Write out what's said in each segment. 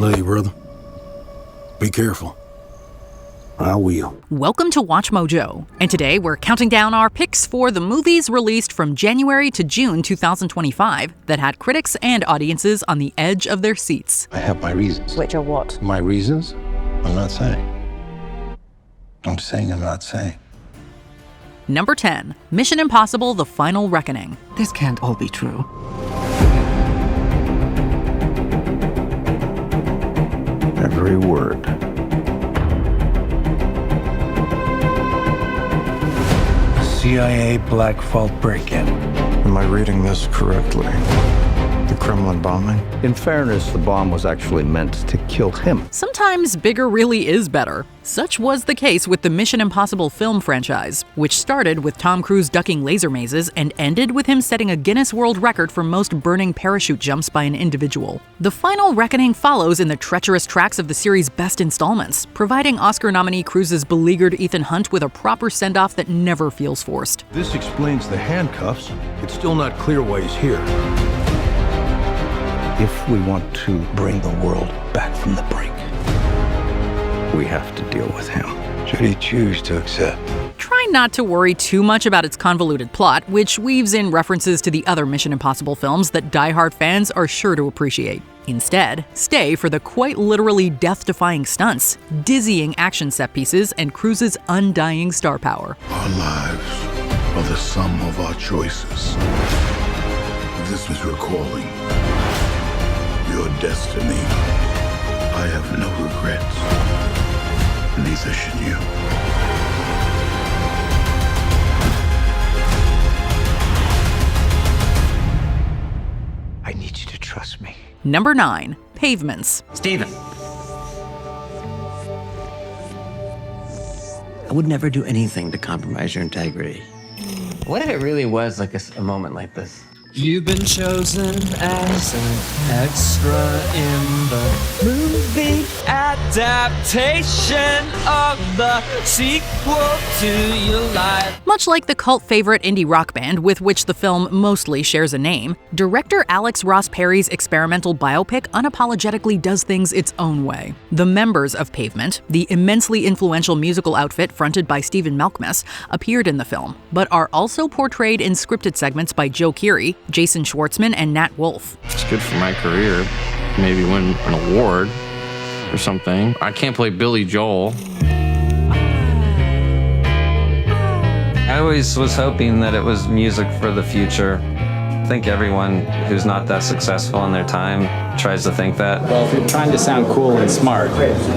Hey, brother. Be careful. I will. Welcome to Watch Mojo, and today we're counting down our picks for the movies released from January to June 2025 that had critics and audiences on the edge of their seats. I have my reasons. Which are what? My reasons? I'm not saying. I'm saying I'm not saying. Number 10, Mission Impossible: The Final Reckoning. This can't all be true. Every word. CIA Black Vault break-in. Am I reading this correctly? The Kremlin bombing? In fairness, the bomb was actually meant to kill him. Sometimes bigger really is better. Such was the case with the Mission Impossible film franchise, which started with Tom Cruise ducking laser mazes and ended with him setting a Guinness World Record for most burning parachute jumps by an individual. The Final Reckoning follows in the treacherous tracks of the series' best installments, providing Oscar nominee Cruise's beleaguered Ethan Hunt with a proper send-off that never feels forced. This explains the handcuffs. It's still not clear why he's here. If we want to Bring the world back from the brink. we have to deal with him. Should he choose to accept? Try not to worry too much about its convoluted plot, which weaves in references to the other Mission Impossible films that die-hard fans are sure to appreciate. Instead, stay for the quite literally death-defying stunts, dizzying action set pieces, and Cruise's undying star power. Our lives are the sum of our choices. This is your calling, your destiny. I have no regrets. Neither should you. I need you to trust me. Number 9, Pavements. Steven. I would never do anything to compromise your integrity. What if it really was like a moment like this? You've been chosen as an extra in the movie adaptation of the sequel to your life. Much like the cult favorite indie rock band with which the film mostly shares a name, director Alex Ross Perry's experimental biopic unapologetically does things its own way. The members of Pavement, the immensely influential musical outfit fronted by Stephen Malkmus, appeared in the film, but are also portrayed in scripted segments by Joe Keery, Jason Schwartzman, and Nat Wolff. It's good for my career. Maybe win an award or something. I can't play Billy Joel. I always was hoping that it was music for the future. I think everyone who's not that successful in their time tries to think that. Well, if you're trying to sound cool and smart,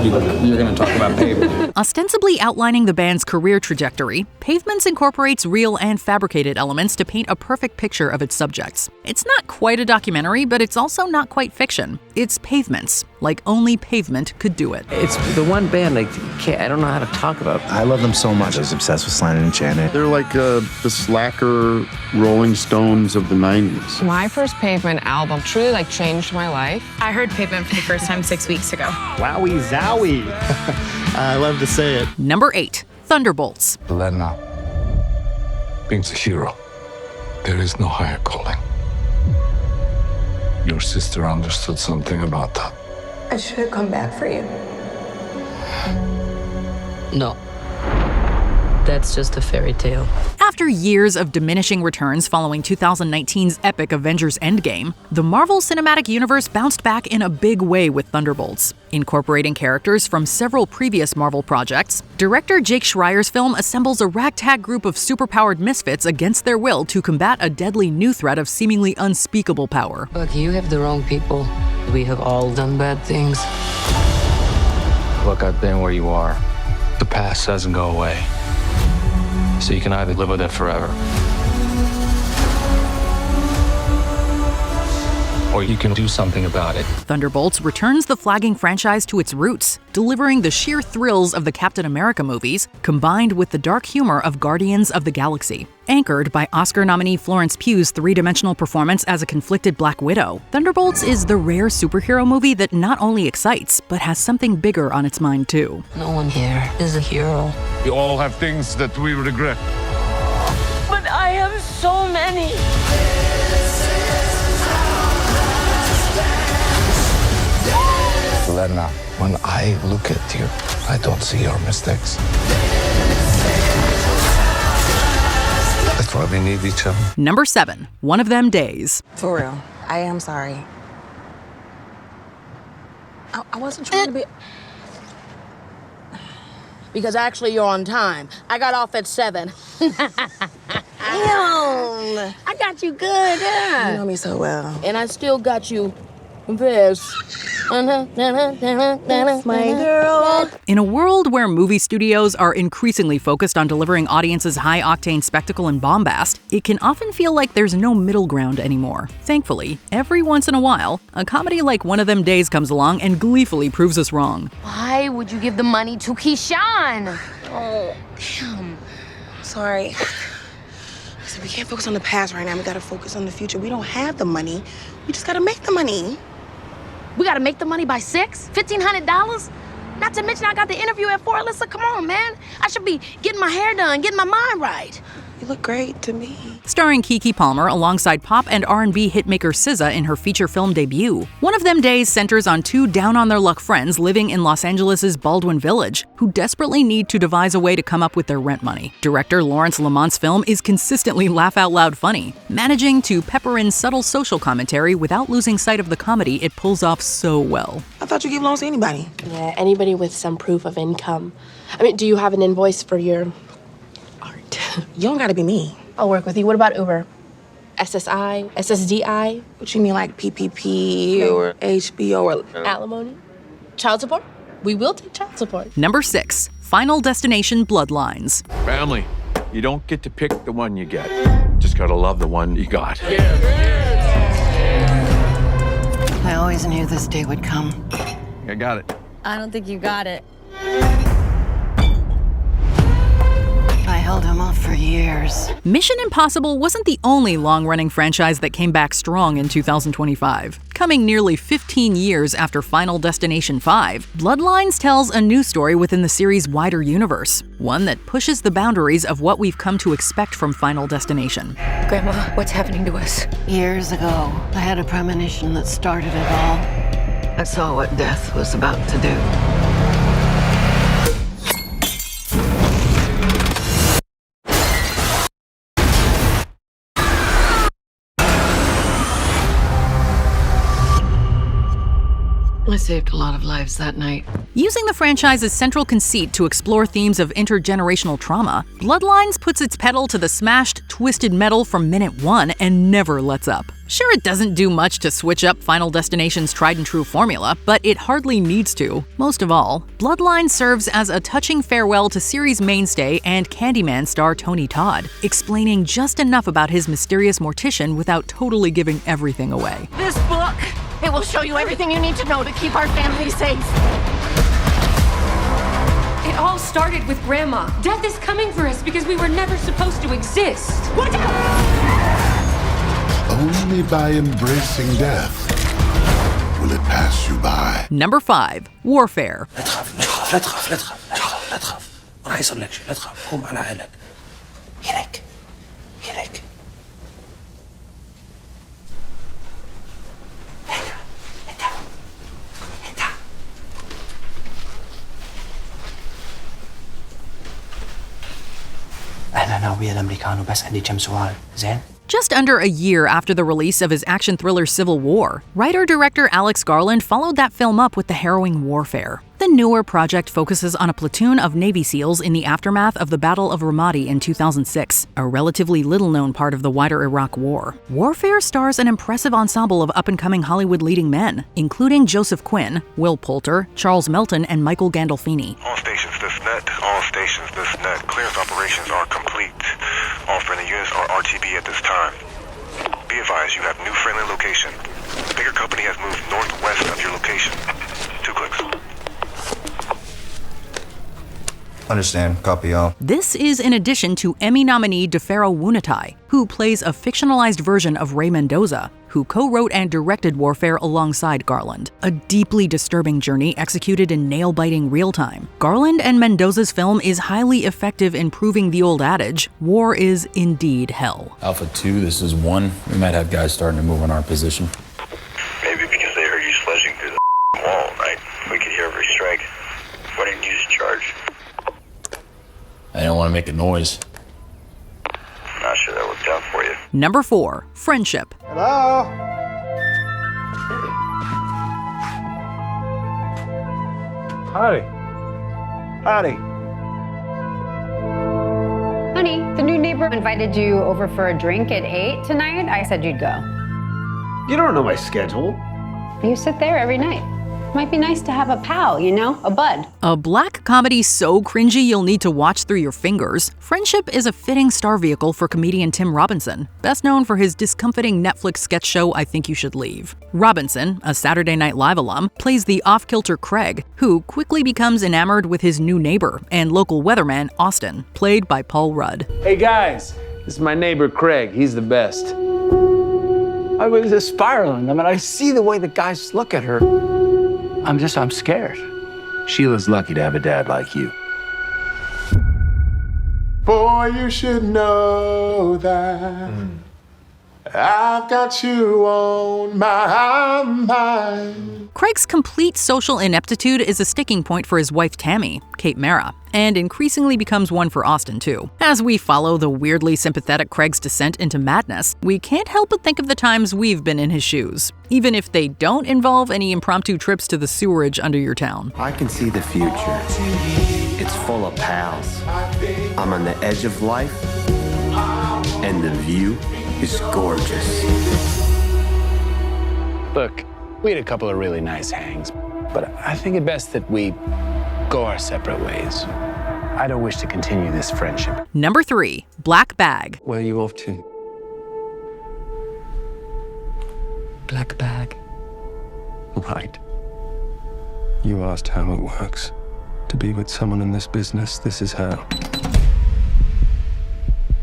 you're going to talk about Pavement. Ostensibly outlining the band's career trajectory, Pavements incorporates real and fabricated elements to paint a perfect picture of its subjects. It's not quite a documentary, but it's also not quite fiction. It's Pavements, like only Pavement could do it. It's the one band I don't know how to talk about. I love them so much. I was obsessed with Slant and Enchanted. They're like the slacker Rolling Stones of the 90s. My first Pavement album truly changed my life. I heard Pavement for the first time 6 weeks ago. Wowie zowie. I love to say it. Number 8, Thunderbolts. Elena, being a hero, there is no higher calling. Your sister understood something about that. I should have come back for you. No. That's just a fairy tale. After years of diminishing returns following 2019's epic Avengers Endgame, the Marvel Cinematic Universe bounced back in a big way with Thunderbolts. Incorporating characters from several previous Marvel projects, director Jake Schreier's film assembles a ragtag group of superpowered misfits against their will to combat a deadly new threat of seemingly unspeakable power. Look, you have the wrong people. We have all done bad things. Look, I've been where you are. The past doesn't go away. So you can either live with it forever, or you can do something about it. Thunderbolts returns the flagging franchise to its roots, delivering the sheer thrills of the Captain America movies, combined with the dark humor of Guardians of the Galaxy. Anchored by Oscar nominee Florence Pugh's three-dimensional performance as a conflicted Black Widow, Thunderbolts is the rare superhero movie that not only excites, but has something bigger on its mind too. No one here is a hero. We all have things that we regret. But I have so many. Elena. When I look at you, I don't see your mistakes. That's why we need each other. Number 7, One of Them Days. For real, I am sorry. I wasn't trying to be... Because actually you're on time. I got off at 7. Damn! I got you good, yeah. You know me so well. And I still got you this. That's my girl. In a world where movie studios are increasingly focused on delivering audiences high-octane spectacle and bombast, it can often feel like there's no middle ground anymore. Thankfully, every once in a while, a comedy like One of Them Days comes along and gleefully proves us wrong. Why would you give the money to Keyshawn? Oh, damn. Sorry. Listen, we can't focus on the past right now. We gotta focus on the future. We don't have the money. We just gotta make the money. We gotta make the money by 6? $1,500? Not to mention I got the interview at 4. Alyssa, come on, man. I should be getting my hair done, getting my mind right. You look great to me. Starring Keke Palmer alongside pop and R&B hitmaker SZA in her feature film debut, One of Them Days centers on 2 down-on-their-luck friends living in Los Angeles' Baldwin Village who desperately need to devise a way to come up with their rent money. Director Lawrence Lamont's film is consistently laugh-out-loud funny, managing to pepper in subtle social commentary without losing sight of the comedy it pulls off so well. I thought you gave loans to anybody. Yeah, anybody with some proof of income. I mean, do you have an invoice for your art? You don't gotta be me. I'll work with you. What about Uber? SSI? SSDI? What you mean, like PPP or HBO or... Alimony? Child support? We will take child support. Number 6, Final Destination Bloodlines. Family, you don't get to pick the one you get. Just gotta love the one you got. I always knew this day would come. I got it. I don't think you got it. I held him off for years. Mission Impossible wasn't the only long-running franchise that came back strong in 2025. Coming nearly 15 years after Final Destination 5, Bloodlines tells a new story within the series' wider universe, one that pushes the boundaries of what we've come to expect from Final Destination. Grandma, what's happening to us? Years ago, I had a premonition that started it all. I saw what death was about to do. I saved a lot of lives that night. Using the franchise's central conceit to explore themes of intergenerational trauma, Bloodlines puts its pedal to the smashed, twisted metal from minute 1 and never lets up. Sure, it doesn't do much to switch up Final Destination's tried-and-true formula, but it hardly needs to. Most of all, Bloodlines serves as a touching farewell to series mainstay and Candyman star Tony Todd, explaining just enough about his mysterious mortician without totally giving everything away. This book, it will show you everything you need to know to keep our family safe. It all started with Grandma. Death is coming for us because we were never supposed to exist. Watch out! Only by embracing death will it pass you by. Number 5, Warfare. لا تخاف لا تخاف لا تخاف لا تخاف لا تخاف ما حيصير لك شيء لا تخاف قوم على حالك هناك هناك أهلا أنا ويا الأمريكان وبس عندي كم سؤال زين Just under a year after the release of his action thriller Civil War, writer-director Alex Garland followed that film up with the harrowing Warfare. The newer project focuses on a platoon of Navy SEALs in the aftermath of the Battle of Ramadi in 2006, a relatively little-known part of the wider Iraq War. Warfare stars an impressive ensemble of up-and-coming Hollywood leading men, including Joseph Quinn, Will Poulter, Charles Melton, and Michael Gandolfini. All stations this net, all stations this net. Clearance operations are complete. All friendly units are RTB at this time. Be advised, you have new friendly location. The bigger company has moved northwest of your location. 2 clicks. Understand. Copy all. This is in addition to Emmy nominee DeFaro Wunatai, who plays a fictionalized version of Ray Mendoza, who co-wrote and directed Warfare alongside Garland. A deeply disturbing journey executed in nail-biting real time. Garland and Mendoza's film is highly effective in proving the old adage, war is indeed hell. Alpha 2, this is 1. We might have guys starting to move on our position. Maybe because they heard you sledging through the wall, right? We could hear every strike. Why didn't you just charge? I didn't want to make a noise. Not sure that worked out for you. Number 4, friendship. Hello? Howdy. Howdy. Honey, the new neighbor invited you over for a drink at 8 tonight. I said you'd go. You don't know my schedule. You sit there every night. Might be nice to have a pal, you know, a bud. A black comedy so cringy you'll need to watch through your fingers, Friendship is a fitting star vehicle for comedian Tim Robinson, best known for his discomfiting Netflix sketch show I Think You Should Leave. Robinson, a Saturday Night Live alum, plays the off-kilter Craig, who quickly becomes enamored with his new neighbor and local weatherman, Austin, played by Paul Rudd. Hey guys, this is my neighbor Craig. He's the best. I was just spiraling. I mean, I see the way the guys look at her. I'm scared. Sheila's lucky to have a dad like you. Boy, you should know that I've got you on my mind. Craig's complete social ineptitude is a sticking point for his wife Tammy, Kate Mara, and increasingly becomes one for Austin too. As we follow the weirdly sympathetic Craig's descent into madness, we can't help but think of the times we've been in his shoes, even if they don't involve any impromptu trips to the sewerage under your town. I can see the future. It's full of pals. I'm on the edge of life, and the view is gorgeous. Look, we had a couple of really nice hangs, but I think it best that we go our separate ways. I don't wish to continue this friendship. Number 3, Black Bag. Where are you off to? Black bag. Right. You asked how it works. To be with someone in this business, this is how.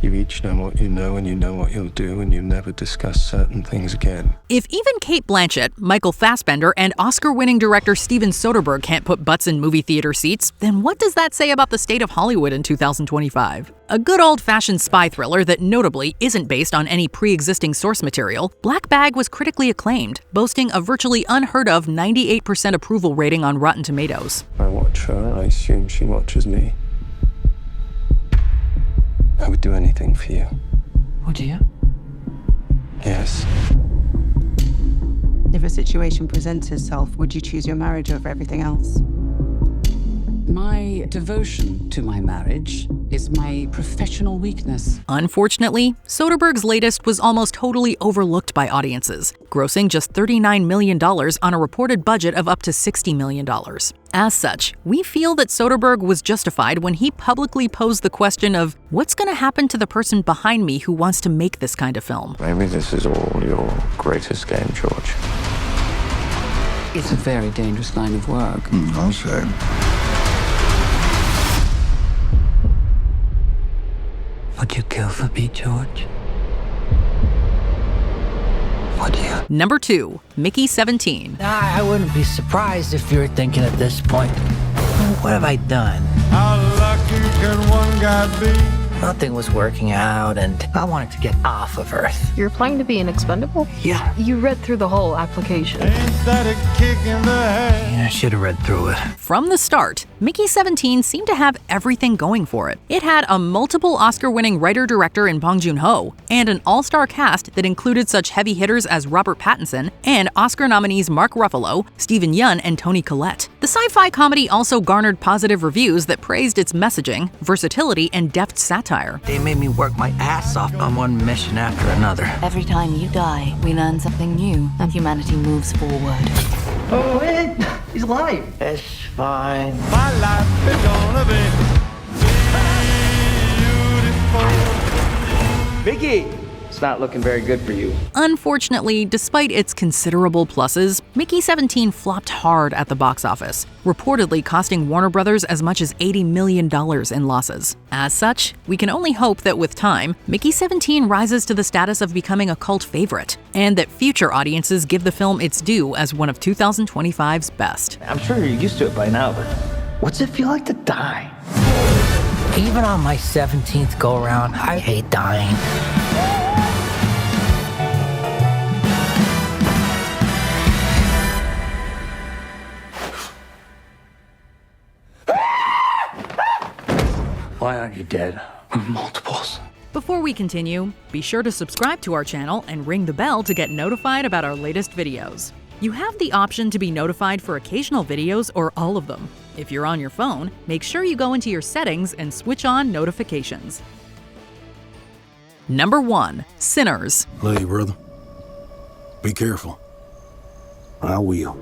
You each know what you know, and you know what you'll do, and you never discuss certain things again. If even Cate Blanchett, Michael Fassbender, and Oscar-winning director Steven Soderbergh can't put butts in movie theater seats, then what does that say about the state of Hollywood in 2025? A good old-fashioned spy thriller that notably isn't based on any pre-existing source material, Black Bag was critically acclaimed, boasting a virtually unheard-of 98% approval rating on Rotten Tomatoes. I watch her, and I assume she watches me. I would do anything for you. Would you? Yes. If a situation presents itself, would you choose your marriage over everything else? My devotion to my marriage is my professional weakness. Unfortunately, Soderbergh's latest was almost totally overlooked by audiences, grossing just $39 million on a reported budget of up to $60 million. As such, we feel that Soderbergh was justified when he publicly posed the question of, what's going to happen to the person behind me who wants to make this kind of film? Maybe this is all your greatest game, George. It's a very dangerous line of work. I'll say. Would you kill for me, George? Would you? Number 2, Mickey 17. I wouldn't be surprised if you're thinking at this point, what have I done? How lucky can one guy be? Nothing was working out, and I wanted to get off of Earth. You're applying to be an expendable? Yeah. You read through the whole application. Ain't that a kick in the head? I should have read through it. From the start, Mickey 17 seemed to have everything going for it. It had a multiple Oscar-winning writer-director in Bong Joon and an all-star cast that included such heavy hitters as Robert Pattinson and Oscar nominees Mark Ruffalo, Steven Yeun, and Toni Collette. The sci-fi comedy also garnered positive reviews that praised its messaging, versatility, and deft satire. They made me work my ass off on one mission after another. Every time you die, we learn something new, and humanity moves forward. Oh, wait! He's alive! It's fine. My life is gonna be beautiful. Mickey! It's not looking very good for you. Unfortunately, despite its considerable pluses, Mickey 17 flopped hard at the box office, reportedly costing Warner Brothers as much as $80 million in losses. As such, we can only hope that with time, Mickey 17 rises to the status of becoming a cult favorite, and that future audiences give the film its due as one of 2025's best. I'm sure you're used to it by now, but what's it feel like to die? Even on my 17th go-around, I hate dying. Why aren't you dead? Multiples. Before we continue, be sure to subscribe to our channel and ring the bell to get notified about our latest videos. You have the option to be notified for occasional videos or all of them. If you're on your phone, make sure you go into your settings and switch on notifications. Number 1. Sinners. Hey, brother. Be careful. I will.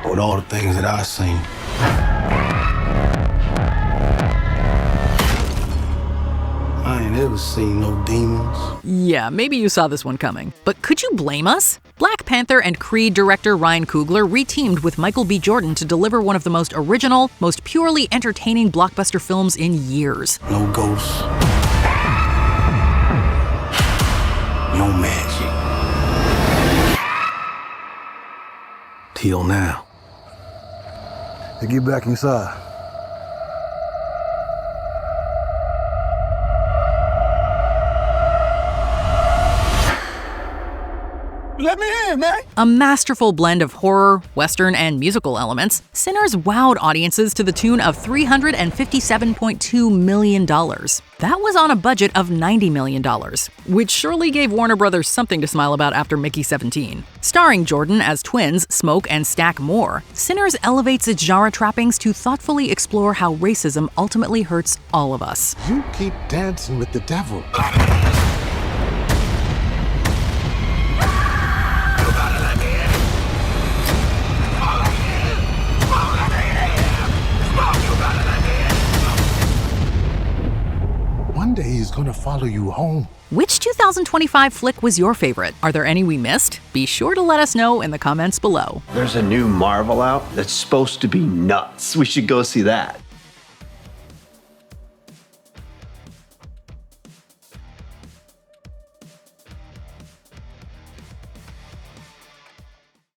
With all the things that I've seen, I ain't ever seen no demons. Yeah, maybe you saw this one coming. But could you blame us? Black Panther and Creed director Ryan Coogler reteamed with Michael B. Jordan to deliver one of the most original, most purely entertaining blockbuster films in years. No ghosts. No magic. Till now. Hey, get back inside. Let me in, man! A masterful blend of horror, western, and musical elements, Sinners wowed audiences to the tune of $357.2 million. That was on a budget of $90 million, which surely gave Warner Brothers something to smile about after Mickey 17. Starring Jordan as twins Smoke and Stack Moore, Sinners elevates its genre trappings to thoughtfully explore how racism ultimately hurts all of us. You keep dancing with the devil. One day he's gonna follow you home. Which 2025 flick was your favorite? Are there any we missed? Be sure to let us know in the comments below. There's a new Marvel out that's supposed to be nuts. We should go see that.